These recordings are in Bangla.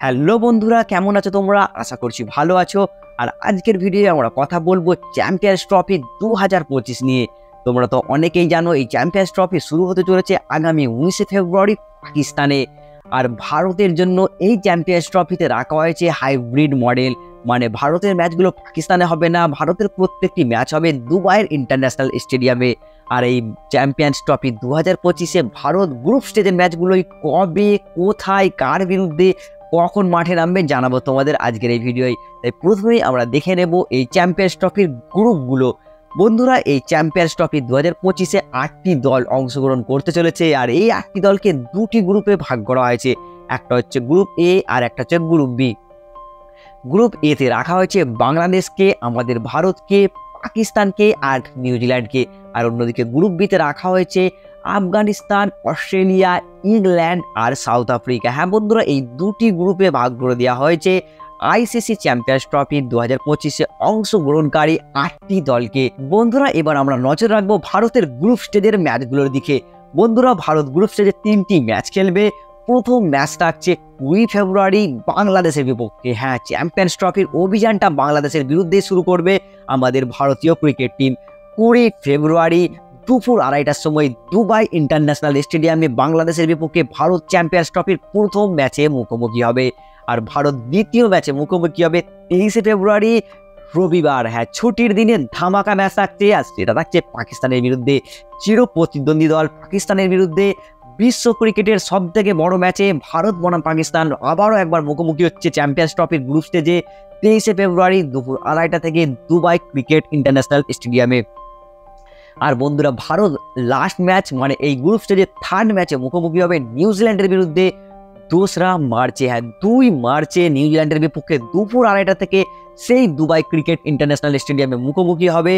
হ্যালো বন্ধুরা, কেমন আছো তোমরা? আশা করছি ভালো আছো। আর আজকের ভিডিওয়ে আমরা কথা বলবো চ্যাম্পিয়ন্স ট্রফি 2025 নিয়ে। তোমরা তো অনেকেই জানো এই চ্যাম্পিয়ন্স ট্রফি শুরু হতে চলেছে আগামী 19শে ফেব্রুয়ারি পাকিস্তানে। আর ভারতের জন্য এই চ্যাম্পিয়ন্স ট্রফিতে রাখা হয়েছে হাইব্রিড মডেল, মানে ভারতের ম্যাচগুলো পাকিস্তানে হবে না, ভারতের প্রত্যেকটি ম্যাচ হবে দুবাইয়ের ইন্টারন্যাশনাল স্টেডিয়ামে। আর এই চ্যাম্পিয়ন্স ট্রফি 2025-এ ভারত গ্রুপ স্টেজের ম্যাচগুলোই কবে, কোথায়, কার বিরুদ্ধে, কখন মাঠে নামবে জানাবো তোমাদের আজকের এই ভিডিওয়। তাই প্রথমেই আমরা দেখে নেব এই চ্যাম্পিয়ন্স ট্রফির গ্রুপগুলো। বন্ধুরা, এই চ্যাম্পিয়ন্স ট্রফি 2025-এ 8টি দল অংশগ্রহণ করতে চলেছে। আর এই 8টি দলকে দুটি গ্রুপে ভাগ করা হয়েছে, একটা হচ্ছে গ্রুপ এ আর একটা হচ্ছে গ্রুপ বি। গ্রুপ এতে রাখা হয়েছে বাংলাদেশকে, আমাদের ভারতকে, পাকিস্তানকে আর নিউজিল্যান্ডকে। আর অন্যদিকে গ্রুপ বিতে রাখা হয়েছে আফগানিস্তান, অস্ট্রেলিয়া, ইংল্যান্ড আর সাউথ আফ্রিকা। হ্যাঁ বন্ধুরা, এই দুটি গ্রুপে ভাগ করে দেওয়া হয়েছে আইসিসি চ্যাম্পিয়ন্স ট্রফি 2025-এ অংশগ্রহণকারী 8টি দলকে। বন্ধুরা, এবার আমরা নজর রাখবো ভারতের গ্রুপ স্টেজের ম্যাচগুলোর দিকে। বন্ধুরা, ভারত গ্রুপ স্টেজে 3টি ম্যাচ খেলবে। প্রথম ম্যাচ থাকছে 20 ফেব্রুয়ারি বাংলাদেশের বিপক্ষে। হ্যাঁ, চ্যাম্পিয়ন্স ট্রফির অভিযানটা বাংলাদেশের বিরুদ্ধে শুরু করবে আমাদের ভারতীয় ক্রিকেট টিম। 20 ফেব্রুয়ারি দুপুর 2:30টার সময় দুবাই ইন্টারন্যাশনাল স্টেডিয়ামে বাংলাদেশের বিপক্ষে ভারত চ্যাম্পিয়ন্স ট্রফির প্রথম ম্যাচে মুখোমুখি হবে। আর ভারত দ্বিতীয় ম্যাচে মুখোমুখি হবে 23শে ফেব্রুয়ারি রবিবার। হ্যাঁ, ছুটির দিনে ধামাকা ম্যাচ থাকছে, আর সেটা থাকছে পাকিস্তানের বিরুদ্ধে। চির প্রতিদ্বন্দ্বী দল পাকিস্তানের বিরুদ্ধে বিশ্ব ক্রিকেটের সব থেকে বড় ম্যাচে ভারত বনাম পাকিস্তান আবারও একবার মুখোমুখি হচ্ছে চ্যাম্পিয়ন্স ট্রফির গ্রুপ স্টেজে 23শে ফেব্রুয়ারি দুপুর 2:30টা থেকে দুবাই ক্রিকেট ইন্টারন্যাশনাল স্টেডিয়ামে। আর বন্ধুরা, ভারত লাস্ট ম্যাচ মানে এই গ্রুপ স্টেজের থার্ড ম্যাচে মুখোমুখি হবে নিউজিল্যান্ডের বিরুদ্ধে 2রা মার্চে। হ্যাঁ, 2 মার্চে নিউজিল্যান্ডের বিপক্ষে দুপুর 2:30টা থেকে সেই দুবাই ক্রিকেট ইন্টারন্যাশনাল স্টেডিয়ামে মুখোমুখি হবে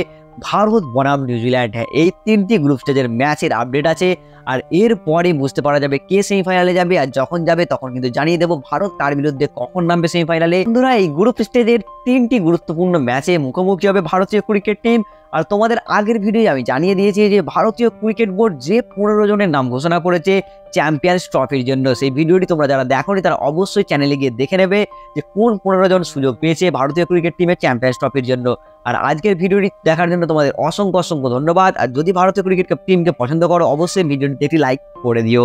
ভারত বনাম নিউজিল্যান্ড। হ্যাঁ, এই 3টি গ্রুপ স্টেজের ম্যাচের আপডেট আছে। আর এরপরে বুঝতে পারা যাবে কে সেমিফাইনালে যাবে, আর যখন যাবে তখন কিন্তু জানিয়ে দেবো ভারত তার বিরুদ্ধে কখন নামবে সেমিফাইনালে। বন্ধুরা, এই গ্রুপ স্টেজের 3টি গুরুত্বপূর্ণ ম্যাচে মুখোমুখি হবে ভারতীয় ক্রিকেট টিম। আর তোমাদের আগের ভিডিওয়ে আমি জানিয়ে দিয়েছি যে ভারতীয় ক্রিকেট বোর্ড যে 15 জনের নাম ঘোষণা করেছে চ্যাম্পিয়ন্স ট্রফির জন্য, সেই ভিডিওটি তোমরা যারা দেখোনি তারা অবশ্যই চ্যানেলে গিয়ে দেখে নেবে যে কোন 15 জন সুযোগ পেয়েছে ভারতীয় ক্রিকেট টিমের চ্যাম্পিয়ন্স ট্রফির জন্য। আর আজকের ভিডিওটি দেখার জন্য তোমাদের অসংখ্য অসংখ্য ধন্যবাদ। আর যদি ভারতীয় ক্রিকেট টিমকে পছন্দ করো অবশ্যই ভিডিওটিতে একটি লাইক করে দিও।